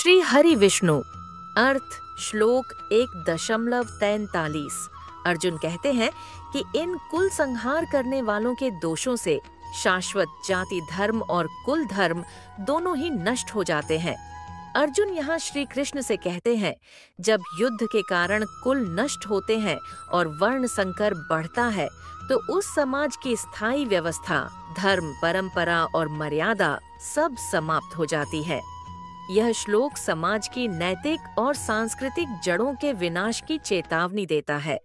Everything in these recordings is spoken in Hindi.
श्री हरि विष्णु। अर्थ श्लोक 1.43। अर्जुन कहते हैं कि इन कुल संहार करने वालों के दोषों से शाश्वत जाति धर्म और कुल धर्म दोनों ही नष्ट हो जाते हैं। अर्जुन यहाँ श्री कृष्ण से कहते हैं, जब युद्ध के कारण कुल नष्ट होते हैं और वर्ण संकर बढ़ता है तो उस समाज की स्थायी व्यवस्था, धर्म, परंपरा और मर्यादा सब समाप्त हो जाती है। यह श्लोक समाज की नैतिक और सांस्कृतिक जड़ों के विनाश की चेतावनी देता है।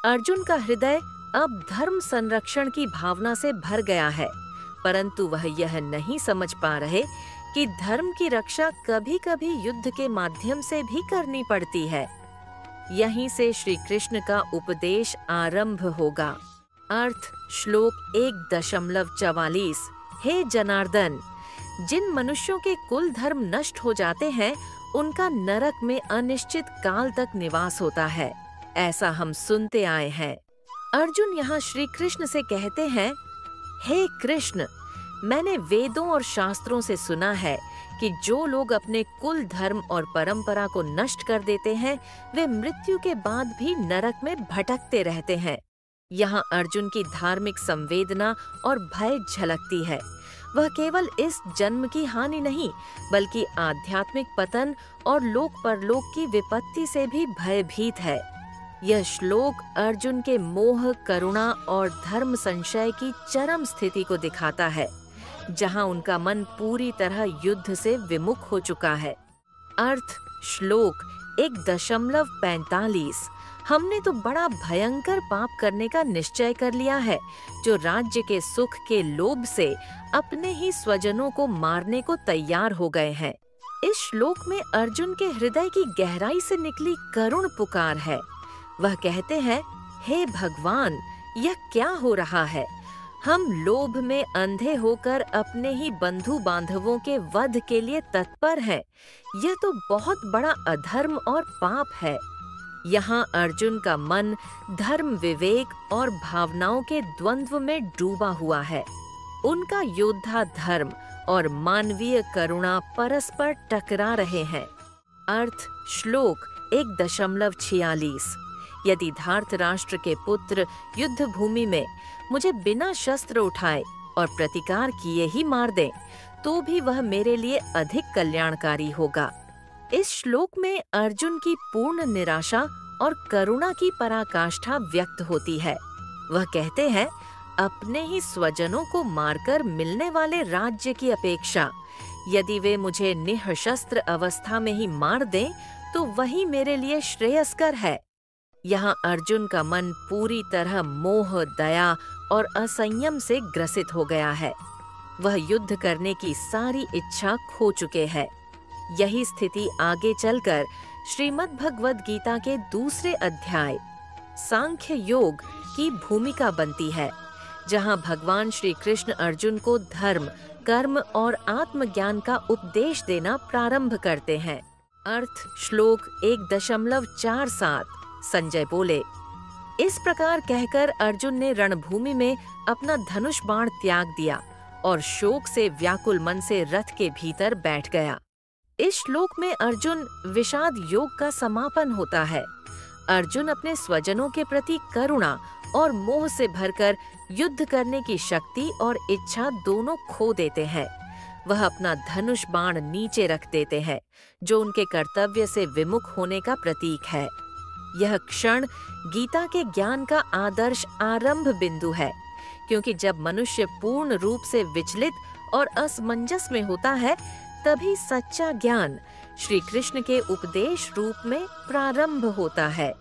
अर्जुन का हृदय अब धर्म संरक्षण की भावना से भर गया है, परंतु वह यह नहीं समझ पा रहे कि धर्म की रक्षा कभी-कभी युद्ध के माध्यम से भी करनी पड़ती है। यहीं से श्री कृष्ण का उपदेश आरंभ होगा। अर्थ श्लोक 1.44। हे जनार्दन, जिन मनुष्यों के कुल धर्म नष्ट हो जाते हैं उनका नरक में अनिश्चित काल तक निवास होता है, ऐसा हम सुनते आए हैं। अर्जुन यहाँ श्री कृष्ण से कहते हैं, हे कृष्ण, मैंने वेदों और शास्त्रों से सुना है कि जो लोग अपने कुल धर्म और परंपरा को नष्ट कर देते हैं वे मृत्यु के बाद भी नरक में भटकते रहते हैं। यहाँ अर्जुन की धार्मिक संवेदना और भय झलकती है। वह केवल इस जन्म की हानि नहीं बल्कि आध्यात्मिक पतन और लोक परलोक की विपत्ति से भी भयभीत है। यह श्लोक अर्जुन के मोह, करुणा और धर्म संशय की चरम स्थिति को दिखाता है, जहां उनका मन पूरी तरह युद्ध से विमुख हो चुका है। अर्थ श्लोक 1.45। हमने तो बड़ा भयंकर पाप करने का निश्चय कर लिया है, जो राज्य के सुख के लोभ से अपने ही स्वजनों को मारने को तैयार हो गए हैं। इस श्लोक में अर्जुन के हृदय की गहराई से निकली करुण पुकार है। वह कहते हैं, हे भगवान, यह क्या हो रहा है? हम लोभ में अंधे होकर अपने ही बंधु बांधवों के वध के लिए तत्पर हैं। यह तो बहुत बड़ा अधर्म और पाप है। यहाँ अर्जुन का मन धर्म, विवेक और भावनाओं के द्वंद्व में डूबा हुआ है। उनका योद्धा धर्म और मानवीय करुणा परस्पर टकरा रहे हैं। अर्थ श्लोक 1.46। यदि धार्तराष्ट्र के पुत्र युद्ध भूमि में मुझे बिना शस्त्र उठाए और प्रतिकार किए ही मार दें, तो भी वह मेरे लिए अधिक कल्याणकारी होगा। इस श्लोक में अर्जुन की पूर्ण निराशा और करुणा की पराकाष्ठा व्यक्त होती है। वह कहते हैं, अपने ही स्वजनों को मारकर मिलने वाले राज्य की अपेक्षा यदि वे मुझे निःशस्त्र अवस्था में ही मार दें तो वही मेरे लिए श्रेयस्कर है। यहाँ अर्जुन का मन पूरी तरह मोह, दया और असंयम से ग्रसित हो गया है। वह युद्ध करने की सारी इच्छा खो चुके हैं। यही स्थिति आगे चलकर श्रीमद् भगवद गीता के दूसरे अध्याय सांख्य योग की भूमिका बनती है, जहां भगवान श्री कृष्ण अर्जुन को धर्म, कर्म और आत्मज्ञान का उपदेश देना प्रारंभ करते हैं। अर्थ श्लोक 1.47। संजय बोले, इस प्रकार कहकर अर्जुन ने रणभूमि में अपना धनुष बाण त्याग दिया और शोक से व्याकुल मन से रथ के भीतर बैठ गया। इस श्लोक में अर्जुन विषाद योग का समापन होता है। अर्जुन अपने स्वजनों के प्रति करुणा और मोह से भरकर युद्ध करने की शक्ति और इच्छा दोनों खो देते हैं। वह अपना धनुष बाण नीचे रख देते हैं, जो उनके कर्तव्य से विमुख होने का प्रतीक है। यह क्षण गीता के ज्ञान का आदर्श आरंभ बिंदु है, क्योंकि जब मनुष्य पूर्ण रूप से विचलित और असमंजस में होता है तभी सच्चा ज्ञान श्री कृष्ण के उपदेश रूप में प्रारंभ होता है।